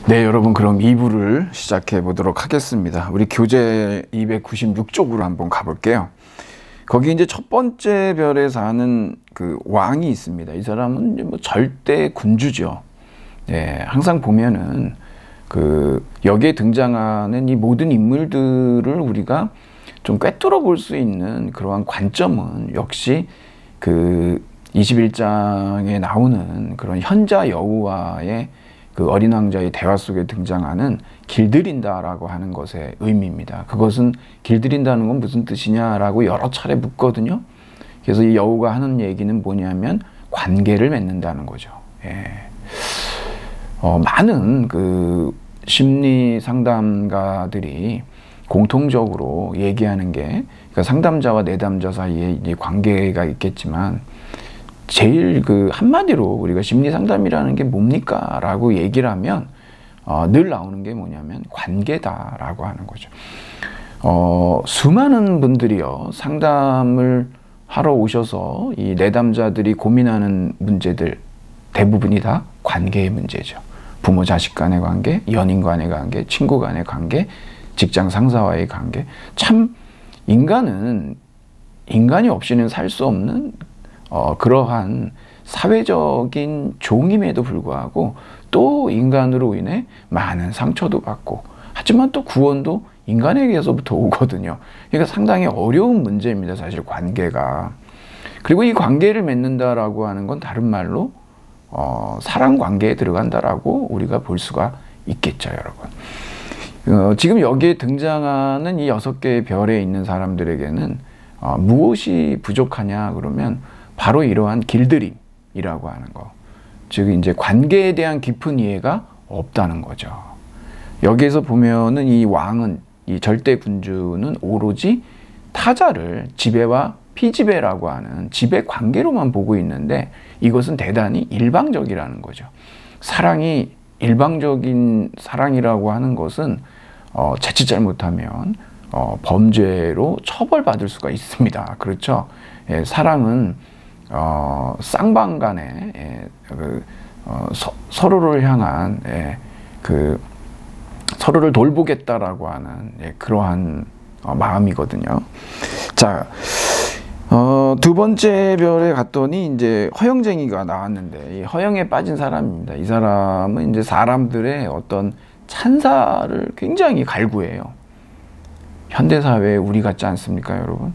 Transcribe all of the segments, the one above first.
네, 여러분, 그럼 2부를 시작해 보도록 하겠습니다. 우리 교재 296쪽으로 한번 가볼게요. 거기 이제 첫 번째 별에 사는 그 왕이 있습니다. 이 사람은 이제 뭐 절대 군주죠. 네, 항상 보면은 그 여기에 등장하는 이 모든 인물들을 우리가 좀 꿰뚫어 볼 수 있는 그러한 관점은 역시 그 21장에 나오는 그런 현자 여우와의 그 어린 왕자의 대화 속에 등장하는 길들인다라고 하는 것의 의미입니다. 그것은 길들인다는 건 무슨 뜻이냐라고 여러 차례 묻거든요. 그래서 이 여우가 하는 얘기는 뭐냐면 관계를 맺는다는 거죠. 예. 많은 그 심리 상담가들이 공통적으로 얘기하는 게, 그러니까 상담자와 내담자 사이에 이제 관계가 있겠지만 제일 그 한마디로 우리가 심리 상담이라는 게 뭡니까? 라고 얘기를 하면 늘 나오는 게 뭐냐면 관계다라고 하는 거죠. 수많은 분들이요, 상담을 하러 오셔서 이 내담자들이 고민하는 문제들 대부분이 다 관계의 문제죠. 부모 자식 간의 관계, 연인 간의 관계, 친구 간의 관계, 직장 상사와의 관계. 참 인간은 인간이 없이는 살 수 없는 그러한 사회적인 종임에도 불구하고 또 인간으로 인해 많은 상처도 받고, 하지만 또 구원도 인간에게서부터 오거든요. 그러니까 상당히 어려운 문제입니다, 사실 관계가. 그리고 이 관계를 맺는다라고 하는 건 다른 말로 사랑 관계에 들어간다라고 우리가 볼 수가 있겠죠, 여러분. 지금 여기에 등장하는 이 6개의 별에 있는 사람들에게는 무엇이 부족하냐 그러면 바로 이러한 길들임이라고 하는 거. 즉 이제 관계에 대한 깊은 이해가 없다는 거죠. 여기에서 보면은 이 왕은, 이 절대 군주는 오로지 타자를 지배와 피지배라고 하는 지배 관계로만 보고 있는데, 이것은 대단히 일방적이라는 거죠. 사랑이 일방적인 사랑이라고 하는 것은 자칫 잘못하면 범죄로 처벌받을 수가 있습니다. 그렇죠? 예, 사랑은 쌍방 간에 서로를 향한 서로를 돌보겠다라고 하는 그러한 마음이거든요. 자, 두 번째 별에 갔더니 이제 허영쟁이가 나왔는데, 이 허영에 빠진 사람입니다. 이 사람은 이제 사람들의 어떤 찬사를 굉장히 갈구해요. 현대사회에 우리 같지 않습니까, 여러분?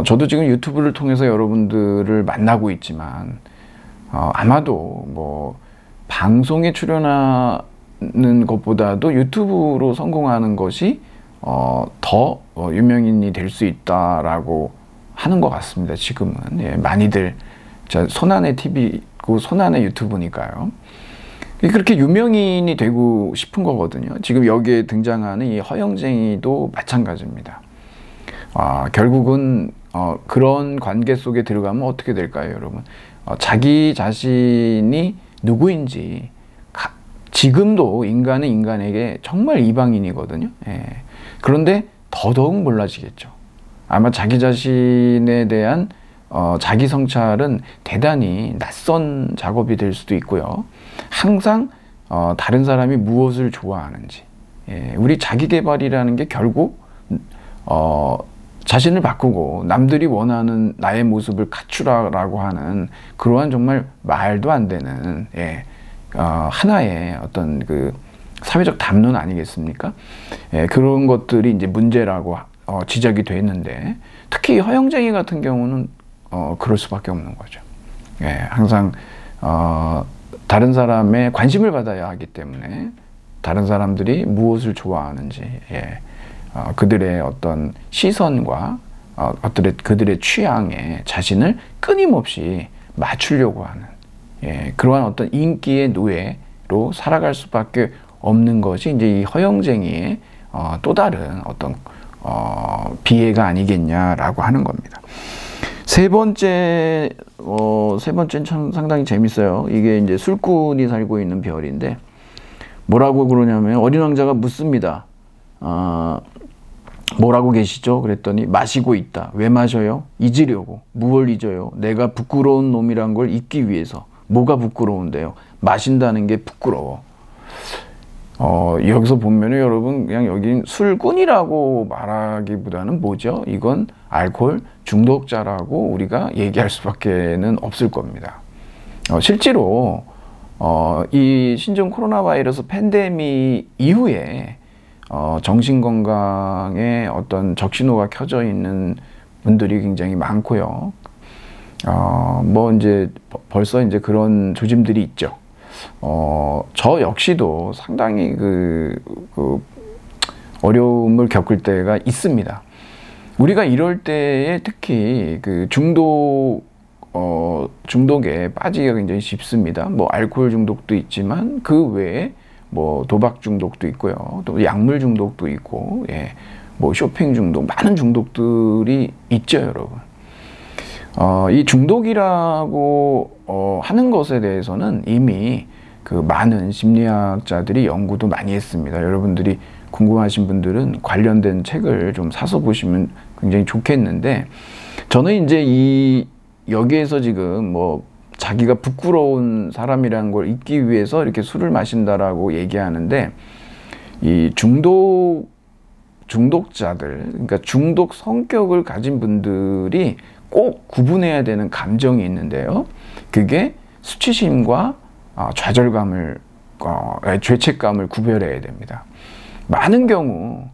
저도 지금 유튜브를 통해서 여러분들을 만나고 있지만, 아마도 뭐, 방송에 출연하는 것보다도 유튜브로 성공하는 것이, 더 유명인이 될 수 있다라고 하는 것 같습니다, 지금은. 예, 많이들, 손안의 TV고 손안의 유튜브니까요. 그렇게 유명인이 되고 싶은 거거든요. 지금 여기에 등장하는 이 허영쟁이도 마찬가지입니다. 결국은 그런 관계 속에 들어가면 어떻게 될까요, 여러분? 자기 자신이 누구인지 지금도 인간은 인간에게 정말 이방인이거든요. 예. 그런데 더더욱 몰라지겠죠. 아마 자기 자신에 대한 자기 성찰은 대단히 낯선 작업이 될 수도 있고요. 항상 다른 사람이 무엇을 좋아하는지, 우리 자기 개발이라는 게 결국 자신을 바꾸고 남들이 원하는 나의 모습을 갖추라라고 하는 그러한 정말 말도 안 되는 하나의 어떤 그 사회적 담론 아니겠습니까? 그런 것들이 이제 문제라고 지적이 됐는데, 특히 허영쟁이 같은 경우는 그럴 수밖에 없는 거죠. 항상 다른 사람의 관심을 받아야 하기 때문에 다른 사람들이 무엇을 좋아하는지, 그들의 어떤 시선과 그들의 취향에 자신을 끊임없이 맞추려고 하는 그러한 어떤 인기의 노예로 살아갈 수밖에 없는 것이 이제 이 허영쟁이의 또 다른 어떤 비애가 아니겠냐라고 하는 겁니다. 세 번째는 참 상당히 재밌어요. 이게 이제 술꾼이 살고 있는 별인데, 뭐라고 그러냐면 어린 왕자가 묻습니다. 뭐라고 계시죠? 그랬더니 마시고 있다. 왜 마셔요? 잊으려고. 무얼 잊어요? 내가 부끄러운 놈이란 걸 잊기 위해서. 뭐가 부끄러운데요? 마신다는 게 부끄러워. 여기서 보면은 여러분 그냥 여긴 술꾼이라고 말하기보다는 뭐죠? 이건 알코올 중독자라고 우리가 얘기할 수밖에는 없을 겁니다. 실제로 이 신종 코로나 바이러스 팬데믹 이후에 정신건강에 어떤 적신호가 켜져 있는 분들이 굉장히 많고요. 뭐 이제 벌써 이제 그런 조짐들이 있죠. 저 역시도 상당히 그 어려움을 겪을 때가 있습니다. 우리가 이럴 때에 특히 그 중독에 빠지기가 굉장히 쉽습니다. 뭐 알코올 중독도 있지만 그 외에 뭐 도박 중독도 있고요. 또 약물 중독도 있고, 예, 뭐 쇼핑 중독, 많은 중독들이 있죠, 여러분. 이 중독이라고 하는 것에 대해서는 이미 그 많은 심리학자들이 연구도 많이 했습니다. 여러분들이 궁금하신 분들은 관련된 책을 좀 사서 보시면 굉장히 좋겠는데, 저는 이제 여기에서 지금 뭐 자기가 부끄러운 사람이라는 걸 잊기 위해서 이렇게 술을 마신다라고 얘기하는데, 이 중독자들, 그러니까 중독 성격을 가진 분들이 꼭 구분해야 되는 감정이 있는데요. 그게 수치심과 좌절감을, 죄책감을 구별해야 됩니다. 많은 경우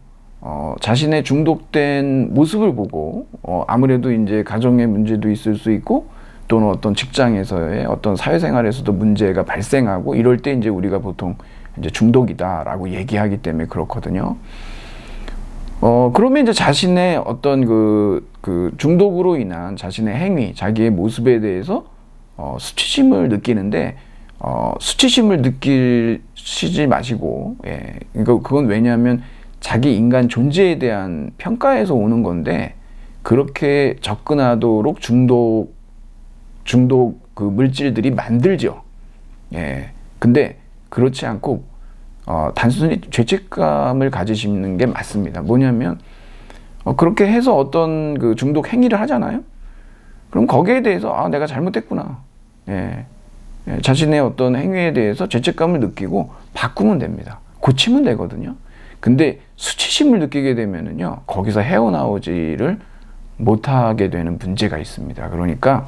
자신의 중독된 모습을 보고 아무래도 이제 가정의 문제도 있을 수 있고, 또는 어떤 직장에서의 어떤 사회생활에서도 문제가 발생하고, 이럴 때 이제 우리가 보통 이제 중독이다라고 얘기하기 때문에 그렇거든요. 그러면 이제 자신의 어떤 그 중독으로 인한 자신의 행위, 자기의 모습에 대해서 수치심을 느끼는데, 수치심을 느끼시지 마시고, 예, 그건 왜냐하면 자기 인간 존재에 대한 평가에서 오는 건데, 그렇게 접근하도록 중독 그 물질들이 만들죠. 예. 근데 그렇지 않고 단순히 죄책감을 가지시는 게 맞습니다. 뭐냐면 그렇게 해서 어떤 그 중독 행위를 하잖아요. 그럼 거기에 대해서 내가 잘못했구나. 예. 예. 자신의 어떤 행위에 대해서 죄책감을 느끼고 바꾸면 됩니다. 고치면 되거든요. 근데 수치심을 느끼게 되면은요, 거기서 헤어나오지를 못하게 되는 문제가 있습니다. 그러니까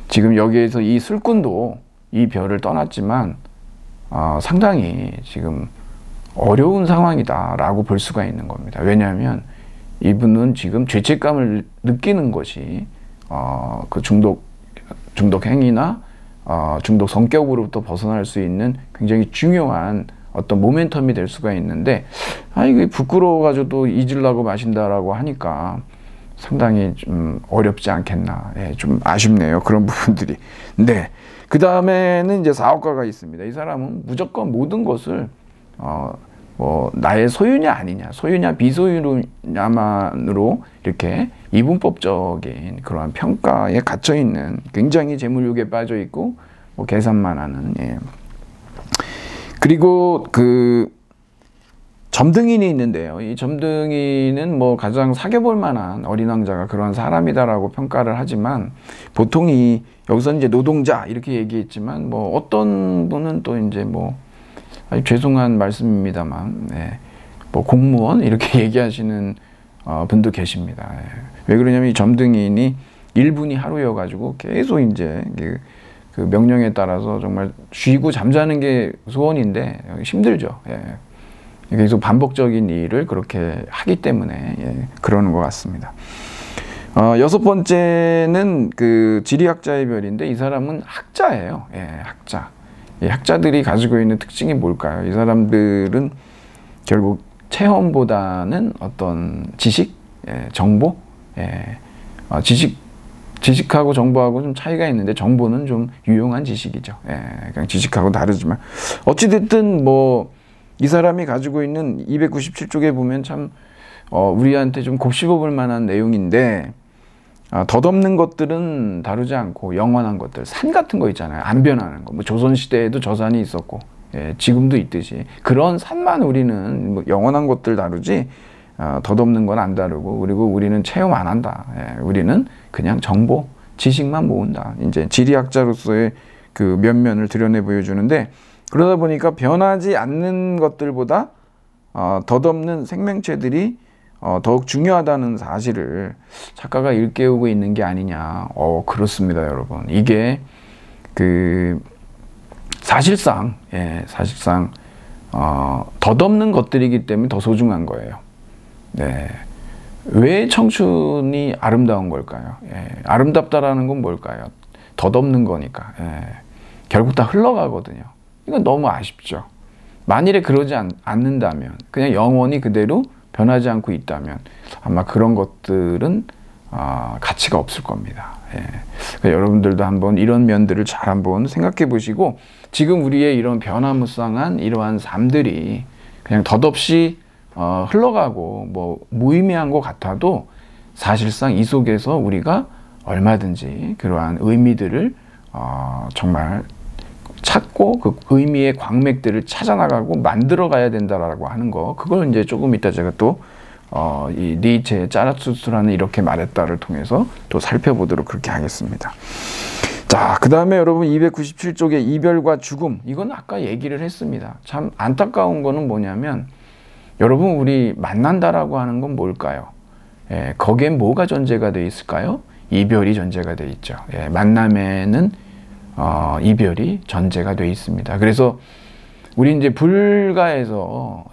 지금 여기에서 이 술꾼도 이 별을 떠났지만 상당히 지금 어려운 상황이다라고 볼 수가 있는 겁니다. 왜냐하면 이분은 지금 죄책감을 느끼는 것이 그 중독 행위나 중독 성격으로부터 벗어날 수 있는 굉장히 중요한 어떤 모멘텀이 될 수가 있는데, 이게 부끄러워가지고 또 잊으려고 마신다라고 하니까 상당히 좀 어렵지 않겠나. 예, 좀 아쉽네요. 그런 부분들이. 네. 그 다음에는 이제 사업가가 있습니다. 이 사람은 무조건 모든 것을, 뭐, 나의 소유냐 아니냐, 소유냐 비소유냐만으로 이렇게 이분법적인 그러한 평가에 갇혀 있는, 굉장히 재물욕에 빠져 있고, 뭐, 계산만 하는, 예. 그리고 점등인이 있는데요. 이 점등인은 뭐 가장 사귀어볼 만한 어린 왕자가 그런 사람이다라고 평가를 하지만, 보통 여기서 이제 노동자 이렇게 얘기했지만, 뭐 어떤 분은 또 이제 뭐 죄송한 말씀입니다만, 네, 뭐 공무원 이렇게 얘기하시는 분도 계십니다. 예. 왜 그러냐면 이 점등인이 1분이 하루여가지고 계속 이제 그 명령에 따라서 정말 쉬고 잠자는 게 소원인데 힘들죠. 예. 계속 반복적인 일을 그렇게 하기 때문에, 예, 그러는 것 같습니다. 여섯 번째는 그 지리학자의 별인데, 이 사람은 학자예요. 예, 학자. 이 학자들이 가지고 있는 특징이 뭘까요? 이 사람들은 결국 체험보다는 어떤 지식, 예, 정보, 예, 지식하고 정보하고 좀 차이가 있는데, 정보는 좀 유용한 지식이죠. 예, 그냥 지식하고 다르지만 어찌됐든 뭐 이 사람이 가지고 있는 297쪽에 보면 참 우리한테 좀 곱씹어볼 만한 내용인데, 덧없는 것들은 다루지 않고 영원한 것들, 산 같은 거 있잖아요. 안 변하는 거. 뭐 조선시대에도 저 산이 있었고, 예, 지금도 있듯이 그런 산만 우리는 뭐 영원한 것들 다루지, 덧없는 건 안 다루고, 그리고 우리는 체험 안 한다. 예, 우리는 그냥 정보, 지식만 모은다. 이제 지리학자로서의 그 면면을 드러내 보여주는데, 그러다 보니까 변하지 않는 것들보다 덧없는 생명체들이 더욱 중요하다는 사실을 작가가 일깨우고 있는 게 아니냐. 그렇습니다, 여러분. 이게 사실상 덧없는 것들이기 때문에 더 소중한 거예요. 네. 왜 청춘이 아름다운 걸까요? 아름답다라는 건 뭘까요? 덧없는 거니까. 결국 다 흘러가거든요. 이건 너무 아쉽죠. 만일에 그러지 않는다면, 그냥 영원히 그대로 변하지 않고 있다면 아마 그런 것들은 가치가 없을 겁니다. 그러니까 여러분들도 한번 이런 면들을 잘 한번 생각해 보시고, 지금 우리의 이런 변화무쌍한 이러한 삶들이 그냥 덧없이 흘러가고 뭐 무의미한 것 같아도 사실상 이 속에서 우리가 얼마든지 그러한 의미들을 정말 찾고 그 의미의 광맥들을 찾아나가고 만들어가야 된다라고 하는 거, 그걸 이제 조금 이따 제가 또 이 니체의 짜라투스라는 이렇게 말했다를 통해서 또 살펴보도록 그렇게 하겠습니다. 자, 그 다음에 여러분 297쪽의 이별과 죽음, 이건 아까 얘기를 했습니다. 참 안타까운 거는 뭐냐면, 여러분 우리 만난다라고 하는 건 뭘까요? 거기엔 뭐가 전제가 되어 있을까요? 이별이 전제가 되어 있죠. 만남에는 이별이 전제가 되어 있습니다. 그래서 우리 이제 불가에서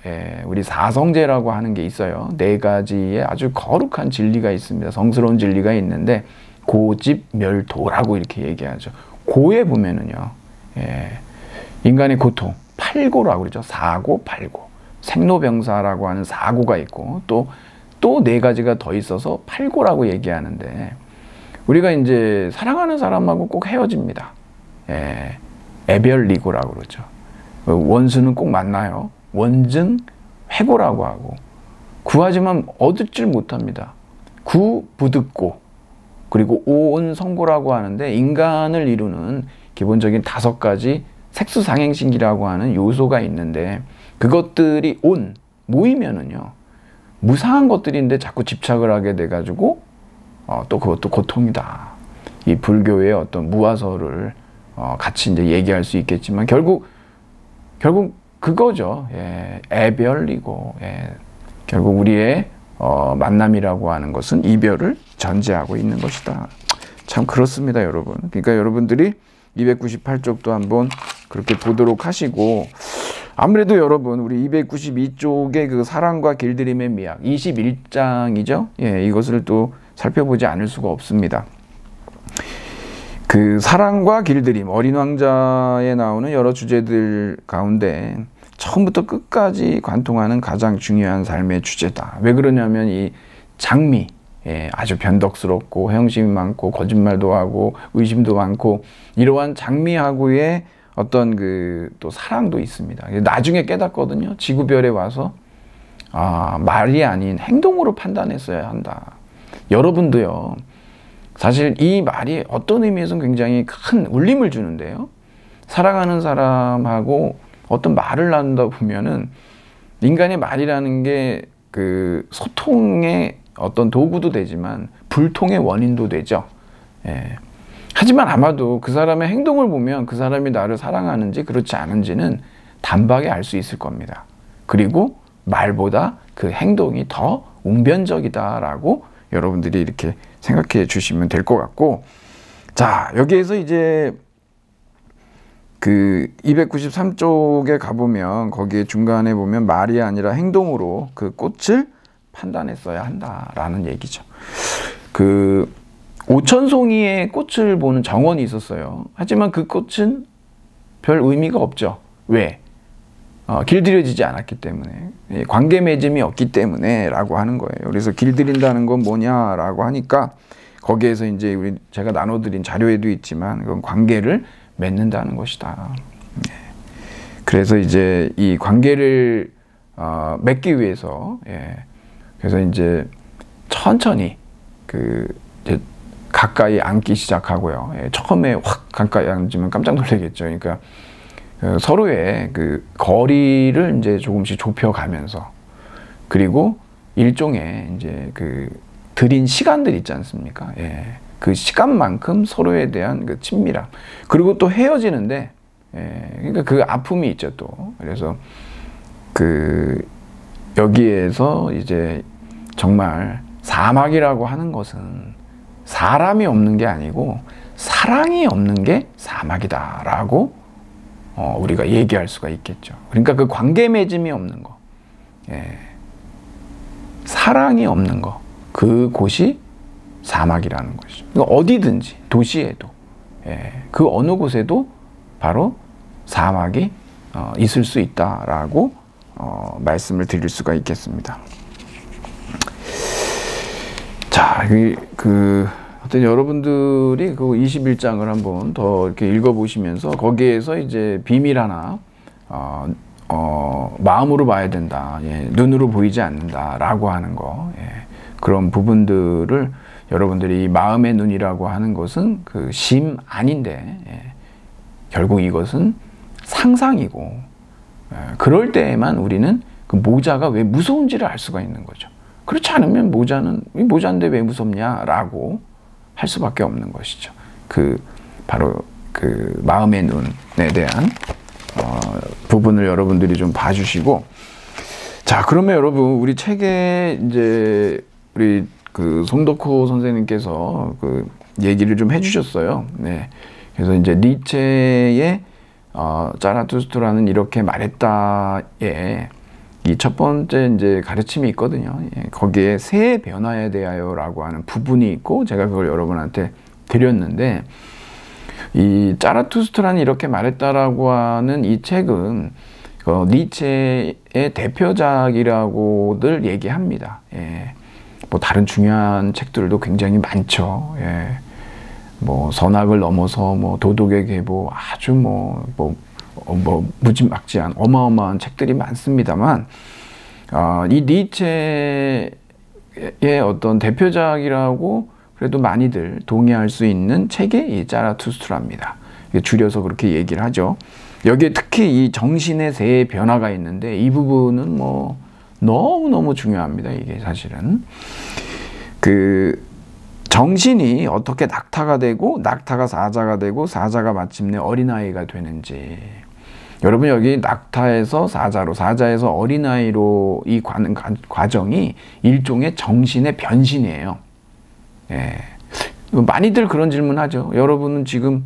우리 사성제라고 하는 게 있어요. 4가지의 아주 거룩한 진리가 있습니다. 성스러운 진리가 있는데 고집멸도라고 이렇게 얘기하죠. 고에 보면은요, 인간의 고통, 팔고라고 그러죠. 사고, 팔고. 생로병사라고 하는 사고가 있고, 또 4가지가 더 있어서 팔고라고 얘기하는데, 우리가 이제 사랑하는 사람하고 꼭 헤어집니다. 애별리고라고 그러죠. 원수는 꼭 만나요. 원증, 회고라고 하고, 구하지만 얻질 못합니다. 구, 부득고, 그리고 오온성고라고 하는데, 인간을 이루는 기본적인 5가지 색수상행신기라고 하는 요소가 있는데, 그것들이 모이면은요, 무상한 것들인데 자꾸 집착을 하게 돼가지고 또 그것도 고통이다. 이 불교의 어떤 무화서를 같이 이제 얘기할 수 있겠지만 결국 그거죠. 애별이고, 결국 우리의 만남이라고 하는 것은 이별을 전제하고 있는 것이다. 참 그렇습니다, 여러분. 그러니까 여러분들이 298쪽도 한번 그렇게 보도록 하시고, 아무래도 여러분 우리 292쪽의 그 사랑과 길들임의 미학 21장이죠. 이것을 또 살펴보지 않을 수가 없습니다. 그 사랑과 길들임, 어린 왕자에 나오는 여러 주제들 가운데 처음부터 끝까지 관통하는 가장 중요한 삶의 주제다. 왜 그러냐면 이 장미, 아주 변덕스럽고 허영심이 많고 거짓말도 하고 의심도 많고 이러한 장미하고의 어떤 또 사랑도 있습니다. 나중에 깨닫거든요. 지구별에 와서 말이 아닌 행동으로 판단했어야 한다. 여러분도요, 사실 이 말이 어떤 의미에서는 굉장히 큰 울림을 주는데요. 사랑하는 사람하고 어떤 말을 나눈다 보면은 인간의 말이라는 게 그 소통의 어떤 도구도 되지만 불통의 원인도 되죠. 하지만 아마도 그 사람의 행동을 보면 그 사람이 나를 사랑하는지 그렇지 않은지는 단박에 알 수 있을 겁니다. 그리고 말보다 그 행동이 더 웅변적이다라고 여러분들이 이렇게 생각해 주시면 될 것 같고, 자, 여기에서 이제 그 293쪽에 가보면 거기에 중간에 보면 말이 아니라 행동으로 그 꽃을 판단했어야 한다라는 얘기죠. 그 오천송이의 꽃을 보는 정원이 있었어요. 하지만 그 꽃은 별 의미가 없죠. 왜? 길들여지지 않았기 때문에, 관계 맺음이 없기 때문에 라고 하는 거예요. 그래서 길들인다는 건 뭐냐라고 하니까 거기에서 이제 제가 나눠드린 자료에도 있지만 그건 관계를 맺는다는 것이다. 그래서 이제 이 관계를 맺기 위해서, 그래서 이제 천천히 이제 가까이 앉기 시작하고요. 처음에 확 가까이 앉으면 깜짝 놀라겠죠. 그러니까 서로의 그 거리를 이제 조금씩 좁혀가면서, 그리고 일종의 이제 들인 시간들 있지 않습니까? 그 시간만큼 서로에 대한 그 친밀함. 그리고 또 헤어지는데, 그러니까 그 아픔이 있죠 또. 그래서 여기에서 이제 정말 사막이라고 하는 것은 사람이 없는 게 아니고 사랑이 없는 게 사막이다라고 우리가 얘기할 수가 있겠죠. 그러니까 그 관계 맺음이 없는 거, 사랑이 없는 거, 그곳이 사막이라는 것이죠. 그러니까 어디든지 도시에도 그 어느 곳에도 바로 사막이 있을 수 있다라고 말씀을 드릴 수가 있겠습니다. 자, 어떤 여러분들이 그 21장을 한번 더 이렇게 읽어보시면서 거기에서 이제 비밀 하나, 마음으로 봐야 된다. 눈으로 보이지 않는다라고 하는 거. 그런 부분들을 여러분들이 마음의 눈이라고 하는 것은 그 심 아닌데, 결국 이것은 상상이고, 그럴 때에만 우리는 그 모자가 왜 무서운지를 알 수가 있는 거죠. 그렇지 않으면 모자인데 왜 무섭냐라고 할 수밖에 없는 것이죠. 바로 그 마음의 눈에 대한 부분을 여러분들이 좀 봐주시고, 자, 그러면 여러분 우리 책에 이제 우리 그 송덕호 선생님께서 그 얘기를 좀 해주셨어요. 네. 그래서 이제 니체의 자라투스트라는 이렇게 말했다에 이 첫 번째 이제 가르침이 있거든요. 거기에 새 변화에 대하여라고 하는 부분이 있고 제가 그걸 여러분한테 드렸는데, 이 자라투스트라는 이렇게 말했다라고 하는 이 책은 니체의 대표작이라고들 얘기합니다. 뭐 다른 중요한 책들도 굉장히 많죠. 뭐 선악을 넘어서 뭐 도덕의 계보, 아주 무지막지한 어마어마한 책들이 많습니다만, 이 니체의 어떤 대표작이라고 그래도 많이들 동의할 수 있는 책이 이 자라투스트라입니다. 줄여서 그렇게 얘기를 하죠. 여기에 특히 이 정신의 세 변화가 있는데 이 부분은 뭐 너무너무 중요합니다. 이게 사실은 정신이 어떻게 낙타가 되고 낙타가 사자가 되고 사자가 마침내 어린아이가 되는지, 여러분 여기 낙타에서 사자로, 사자에서 어린아이로 이 가는 과정이 일종의 정신의 변신이에요. 많이들 그런 질문하죠. 여러분은 지금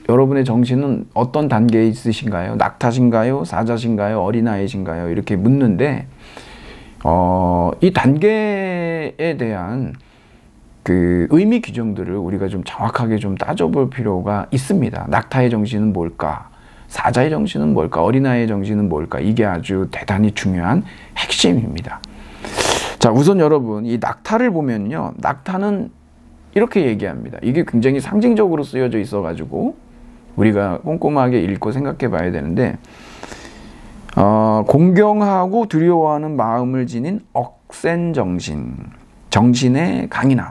여러분의 정신은 어떤 단계에 있으신가요? 낙타신가요? 사자신가요? 어린아이신가요? 이렇게 묻는데 이 단계에 대한 그 의미 규정들을 우리가 좀 정확하게 좀 따져볼 필요가 있습니다. 낙타의 정신은 뭘까? 사자의 정신은 뭘까? 어린아이의 정신은 뭘까? 이게 아주 대단히 중요한 핵심입니다. 자, 우선 여러분 이 낙타를 보면요, 낙타는 이렇게 얘기합니다. 이게 굉장히 상징적으로 쓰여져 있어가지고 우리가 꼼꼼하게 읽고 생각해 봐야 되는데, 공경하고 두려워하는 마음을 지닌 억센 정신, 정신의 강인함,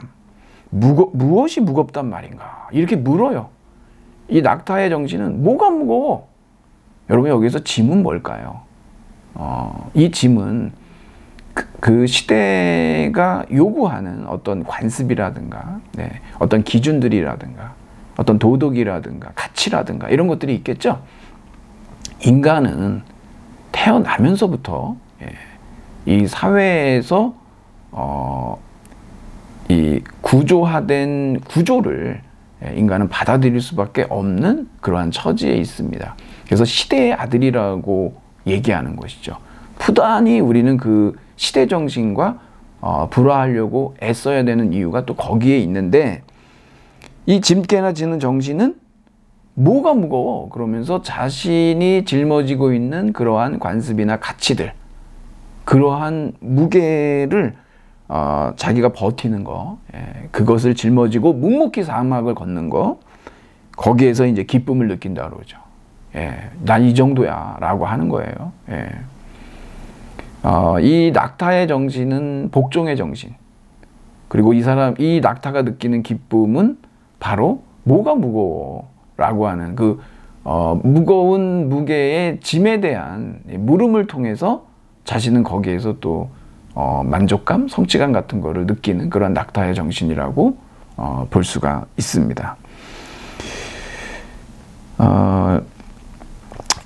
무엇이 무겁단 말인가? 이렇게 물어요. 이 낙타의 정신은 뭐가 무거워? 여러분 여기서 짐은 뭘까요? 이 짐은 그 시대가 요구하는 어떤 관습이라든가, 어떤 기준들이라든가, 어떤 도덕이라든가, 가치라든가 이런 것들이 있겠죠. 인간은 태어나면서부터 이 사회에서 이 구조화된 구조를 인간은 받아들일 수밖에 없는 그러한 처지에 있습니다. 그래서 시대의 아들이라고 얘기하는 것이죠. 부단히 우리는 그 시대 정신과 불화하려고 애써야 되는 이유가 또 거기에 있는데, 이 짐깨나 지는 정신은 뭐가 무거워? 그러면서 자신이 짊어지고 있는 그러한 관습이나 가치들, 그러한 무게를 자기가 버티는 거, 그것을 짊어지고 묵묵히 사막을 걷는 거, 거기에서 이제 기쁨을 느낀다 그러죠. 난 이 정도야 라고 하는 거예요. 이 낙타의 정신은 복종의 정신, 그리고 이 낙타가 느끼는 기쁨은 바로 뭐가 무거워 라고 하는 그 무거운 무게의 짐에 대한 물음을 통해서 자신은 거기에서 또 만족감, 성취감 같은 거를 느끼는 그런 낙타의 정신이라고 볼 수가 있습니다.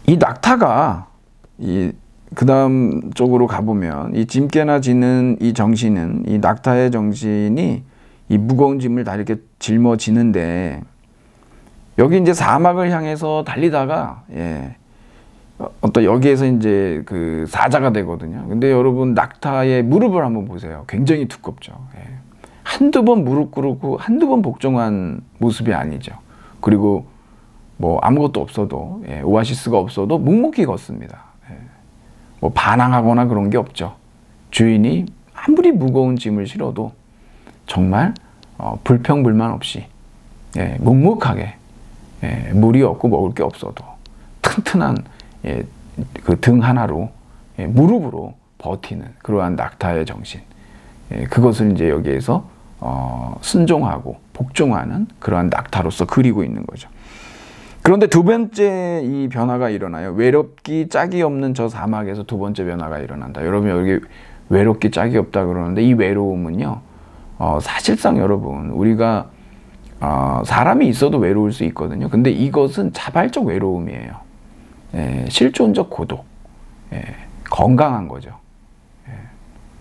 이 낙타가 그 다음 쪽으로 가보면 이 짐깨나 지는 이 정신은, 이 낙타의 정신이 이 무거운 짐을 다 이렇게 짊어지는데, 여기 이제 사막을 향해서 달리다가 어떤 여기에서 이제 그 사자가 되거든요. 근데 여러분 낙타의 무릎을 한번 보세요. 굉장히 두껍죠. 한두 번 무릎 꿇고 한두 번 복종한 모습이 아니죠. 그리고 뭐 아무것도 없어도, 오아시스가 없어도 묵묵히 걷습니다. 뭐 반항하거나 그런 게 없죠. 주인이 아무리 무거운 짐을 실어도 정말 불평불만 없이 묵묵하게, 물이 없고 먹을 게 없어도 튼튼한 그 등 하나로, 무릎으로 버티는 그러한 낙타의 정신, 그것을 이제 여기에서 순종하고 복종하는 그러한 낙타로서 그리고 있는 거죠. 그런데 두 번째 이 변화가 일어나요. 외롭기 짝이 없는 저 사막에서 두 번째 변화가 일어난다. 여러분, 여기 외롭기 짝이 없다 그러는데, 이 외로움은요, 사실상 여러분, 우리가 사람이 있어도 외로울 수 있거든요. 근데 이것은 자발적 외로움이에요. 실존적 고독, 건강한 거죠.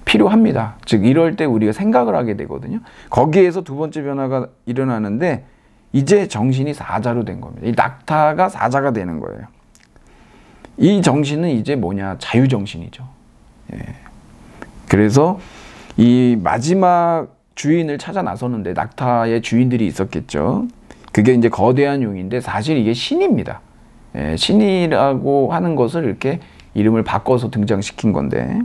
필요합니다. 즉 이럴 때 우리가 생각을 하게 되거든요. 거기에서 두 번째 변화가 일어나는데, 이제 정신이 사자로 된 겁니다. 이 낙타가 사자가 되는 거예요. 이 정신은 이제 뭐냐? 자유정신이죠. 그래서 이 마지막 주인을 찾아 나서는데, 낙타의 주인들이 있었겠죠. 그게 이제 거대한 용인데, 사실 이게 신입니다. 신이라고 하는 것을 이렇게 이름을 바꿔서 등장시킨 건데,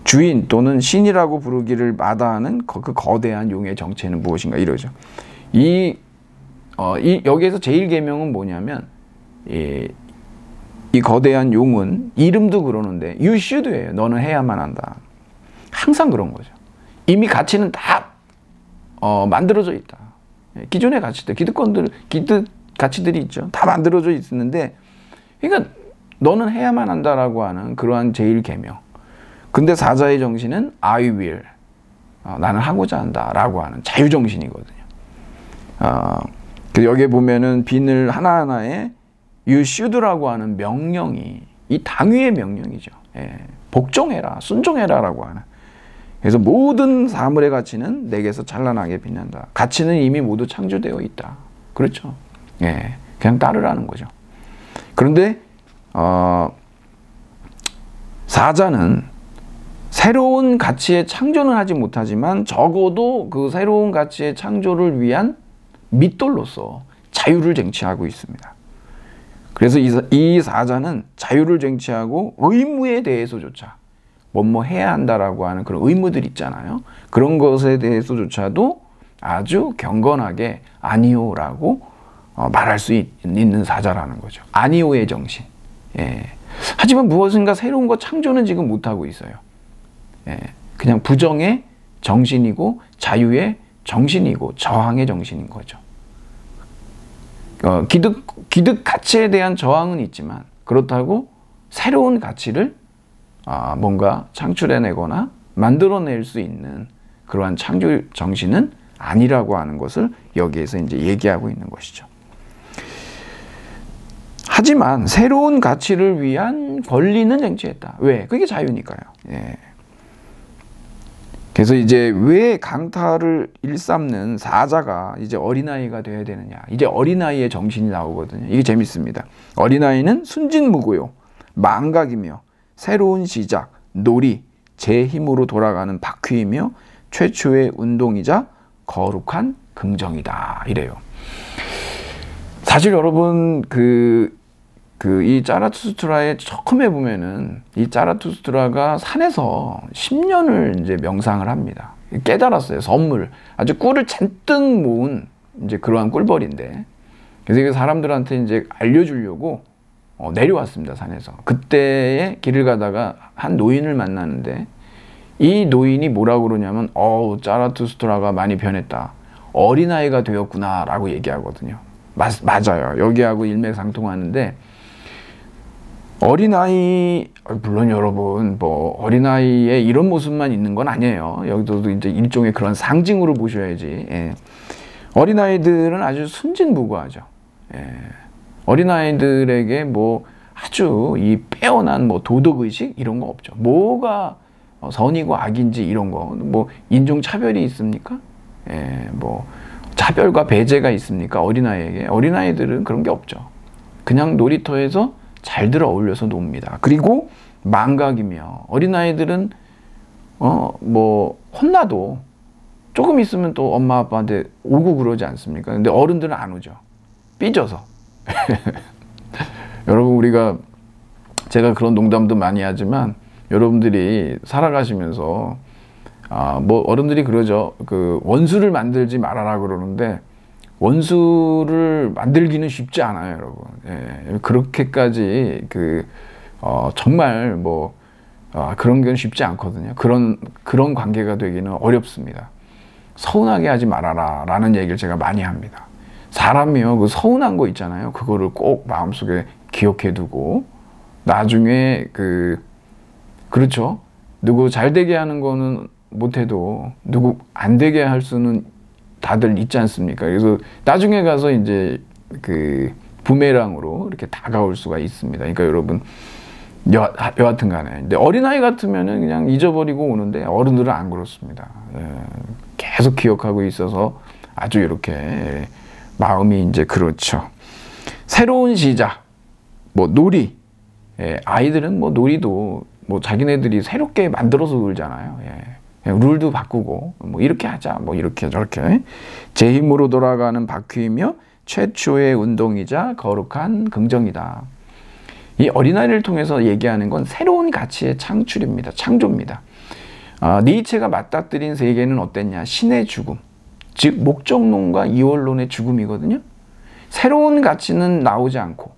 주인 또는 신이라고 부르기를 마다하는 그 거대한 용의 정체는 무엇인가, 이러죠. 여기에서 제1계명은 뭐냐면, 이 거대한 용은 이름도 그러는데 you should예요. 너는 해야만 한다. 항상 그런 거죠. 이미 가치는 다 만들어져 있다. 기존의 가치들, 기득 가치들이 있죠. 다 만들어져 있는데, 그러니까 너는 해야만 한다라고 하는 그러한 제1계명. 근데 사자의 정신은 I will, 나는 하고자 한다라고 하는 자유정신이거든요. 그래서 여기에 보면은 비늘 하나하나에 you should라고 하는 명령이 이 당위의 명령이죠. 복종해라, 순종해라라고 하는. 그래서 모든 사물의 가치는 내게서 찬란하게 빛난다. 가치는 이미 모두 창조되어 있다. 그렇죠. 그냥 따르라는 거죠. 그런데 사자는 새로운 가치의 창조는 하지 못하지만 적어도 그 새로운 가치의 창조를 위한 밑돌로서 자유를 쟁취하고 있습니다. 그래서 이 사자는 자유를 쟁취하고 의무에 대해서조차 뭐뭐 해야 한다라고 하는 그런 의무들 있잖아요. 그런 것에 대해서조차도 아주 경건하게 아니오라고 말할 수 있는 사자라는 거죠. 아니오의 정신. 하지만 무엇인가 새로운 것 창조는 지금 못하고 있어요. 그냥 부정의 정신이고 자유의 정신이고 저항의 정신인 거죠. 기득 가치에 대한 저항은 있지만, 그렇다고 새로운 가치를 뭔가 창출해내거나 만들어낼 수 있는 그러한 창조 정신은 아니라고 하는 것을 여기에서 이제 얘기하고 있는 것이죠. 하지만 새로운 가치를 위한 권리는 쟁취했다. 왜? 그게 자유니까요. 그래서 이제 왜 강타를 일삼는 사자가 이제 어린아이가 되어야 되느냐. 이제 어린아이의 정신이 나오거든요. 이게 재밌습니다. 어린아이는 순진무구요, 망각이며 새로운 시작, 놀이, 제 힘으로 돌아가는 바퀴이며 최초의 운동이자 거룩한 긍정이다. 이래요. 사실 여러분 이 자라투스트라의 처음에 보면은 이 자라투스트라가 산에서 10년을 이제 명상을 합니다. 깨달았어요. 선물. 아주 꿀을 잔뜩 모은 이제 그러한 꿀벌인데. 그래서 이게 사람들한테 이제 알려주려고 내려왔습니다. 산에서. 그때에 길을 가다가 한 노인을 만나는데, 이 노인이 뭐라고 그러냐면, 자라투스트라가 많이 변했다. 어린아이가 되었구나 라고 얘기하거든요. 맞아요. 여기하고 일맥상통하는데, 어린아이, 물론 여러분, 어린아이의 이런 모습만 있는 건 아니에요. 여기도 이제 일종의 그런 상징으로 보셔야지. 어린아이들은 아주 순진무구하죠. 어린아이들에게 아주 이 빼어난 뭐 도덕의식 이런 거 없죠. 뭐가 선이고 악인지 이런 거, 뭐 인종차별이 있습니까? 예, 뭐 차별과 배제가 있습니까? 어린아이에게. 어린아이들은 그런 게 없죠. 그냥 놀이터에서 잘들 어울려서 놉니다. 그리고 망각이며, 어린아이들은 뭐 혼나도 조금 있으면 또 엄마 아빠한테 오고 그러지 않습니까? 근데 어른들은 안 오죠. 삐져서. 여러분, 제가 그런 농담도 많이 하지만, 여러분들이 살아가시면서 뭐 어른들이 그러죠. 그 원수를 만들지 말아라 그러는데, 원수를 만들기는 쉽지 않아요, 여러분. 예, 그렇게까지 정말 뭐 그런 건 쉽지 않거든요. 그런 관계가 되기는 어렵습니다. 서운하게 하지 말아라 라는 얘기를 제가 많이 합니다. 사람이요, 그 서운한 거 있잖아요. 그거를 꼭 마음속에 기억해 두고, 나중에 그렇죠. 누구 잘 되게 하는 거는 못해도 누구 안 되게 할 수는 다들 있지 않습니까? 그래서 나중에 가서 이제 부메랑으로 이렇게 다가올 수가 있습니다. 그러니까 여러분, 여하튼 간에. 근데 어린아이 같으면은 그냥 잊어버리고 오는데, 어른들은 안 그렇습니다. 예, 계속 기억하고 있어서 아주 이렇게 마음이 이제 그렇죠. 새로운 시작, 뭐 놀이. 예, 아이들은 뭐 놀이도 뭐 자기네들이 새롭게 만들어서 놀잖아요. 예, 룰도 바꾸고, 뭐 이렇게 하자, 뭐 이렇게 저렇게. 제 힘으로 돌아가는 바퀴이며 최초의 운동이자 거룩한 긍정이다. 이 어린아이를 통해서 얘기하는 건 새로운 가치의 창출입니다. 창조입니다. 니체가 맞닥뜨린 세계는 어땠냐? 신의 죽음, 즉 목적론과 이원론의 죽음이거든요. 새로운 가치는 나오지 않고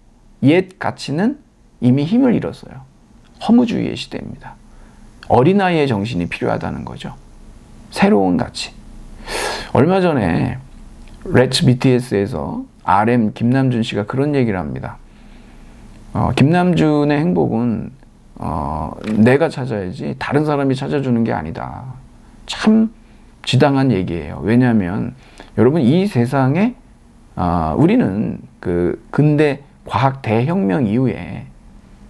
옛 가치는 이미 힘을 잃었어요. 허무주의의 시대입니다. 어린아이의 정신이 필요하다는 거죠. 새로운 가치. 얼마 전에 Let's BTS에서 RM 김남준 씨가 그런 얘기를 합니다. 김남준의 행복은 내가 찾아야지 다른 사람이 찾아주는 게 아니다. 참 지당한 얘기예요. 왜냐하면 여러분, 이 세상에 우리는 근대 과학 대혁명 이후에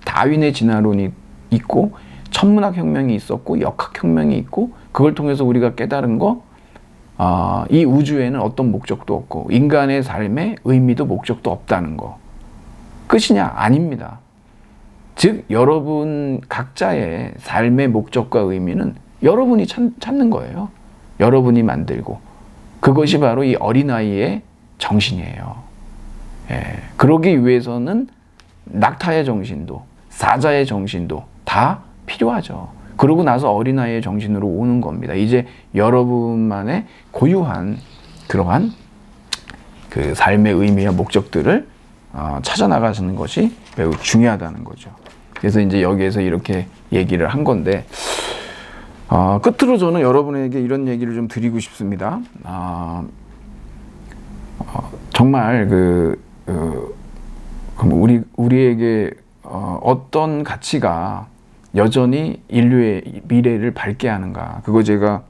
다윈의 진화론이 있고, 천문학혁명이 있었고, 역학혁명이 있고, 그걸 통해서 우리가 깨달은 거, 이 우주에는 어떤 목적도 없고 인간의 삶에 의미도 목적도 없다는 거. 끝이냐? 아닙니다. 즉 여러분 각자의 삶의 목적과 의미는 여러분이 찾는 거예요. 여러분이 만들고. 그것이 바로 이 어린아이의 정신이에요. 예, 그러기 위해서는 낙타의 정신도 사자의 정신도 다 필요하죠. 그러고 나서 어린아이의 정신으로 오는 겁니다. 이제 여러분만의 고유한 그러한 삶의 의미와 목적들을 찾아 나가시는 것이 매우 중요하다는 거죠. 그래서 이제 여기에서 이렇게 얘기를 한 건데, 끝으로 저는 여러분에게 이런 얘기를 좀 드리고 싶습니다. 정말 우리에게 어떤 가치가 여전히 인류의 미래를 밝게 하는가. 그거 제가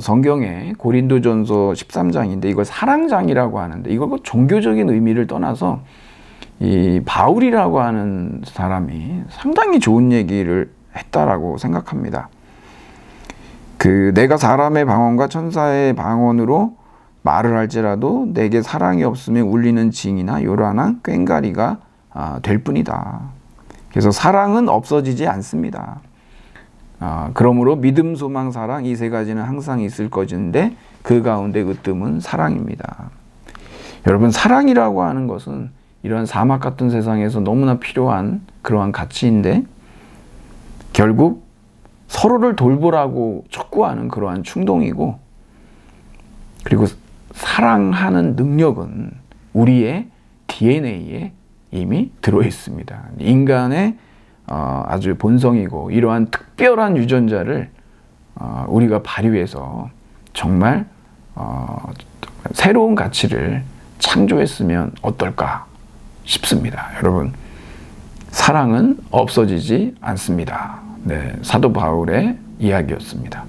성경에 고린도전서 13장인데 이걸 사랑장이라고 하는데, 이걸 종교적인 의미를 떠나서 이 바울이라고 하는 사람이 상당히 좋은 얘기를 했다라고 생각합니다. 내가 사람의 방언과 천사의 방언으로 말을 할지라도 내게 사랑이 없으면 울리는 징이나 요란한 꽹가리가 될 뿐이다. 그래서 사랑은 없어지지 않습니다. 그러므로 믿음, 소망, 사랑, 이 세 가지는 항상 있을 것인데 그 가운데 으뜸은 사랑입니다. 여러분, 사랑이라고 하는 것은 이런 사막 같은 세상에서 너무나 필요한 그러한 가치인데, 결국 서로를 돌보라고 촉구하는 그러한 충동이고, 그리고 사랑하는 능력은 우리의 DNA에 이미 들어있습니다. 인간의 아주 본성이고, 이러한 특별한 유전자를 우리가 발휘해서 정말 새로운 가치를 창조했으면 어떨까 싶습니다. 여러분, 사랑은 없어지지 않습니다. 네, 사도 바울의 이야기였습니다.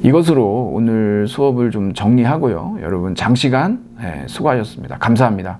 이것으로 오늘 수업을 좀 정리하고요. 여러분, 장시간 수고하셨습니다. 감사합니다.